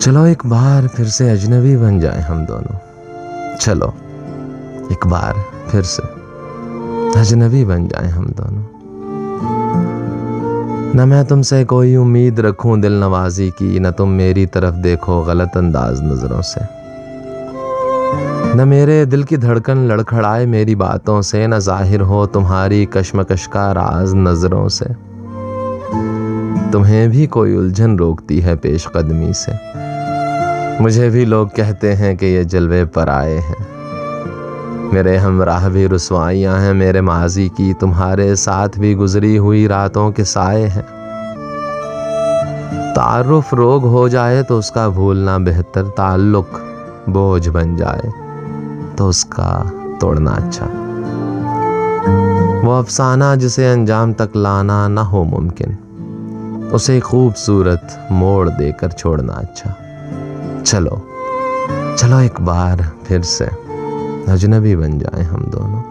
चलो एक बार फिर से अजनबी बन जाए हम दोनों। चलो एक बार फिर से अजनबी बन जाए हम दोनों। न मैं तुमसे कोई उम्मीद रखूं दिल नवाजी की, न तुम मेरी तरफ देखो गलत अंदाज नजरों से। न मेरे दिल की धड़कन लड़खड़ाए मेरी बातों से, न जाहिर हो तुम्हारी कश्मकश का राज नजरों से। तुम्हें भी कोई उलझन रोकती है पेश कदमी से, मुझे भी लोग कहते हैं कि ये जलवे पर आए हैं। मेरे हमराह भी रुसवाइयाँ हैं मेरे माजी की, तुम्हारे साथ भी गुजरी हुई रातों के साए हैं। तारुफ रोग हो जाए तो उसका भूलना बेहतर, ताल्लुक बोझ बन जाए तो उसका तोड़ना अच्छा। वो अफसाना जिसे अंजाम तक लाना न हो मुमकिन, उसे खूबसूरत मोड़ देकर छोड़ना अच्छा। चलो चलो एक बार फिर से अजनबी बन जाए हम दोनों।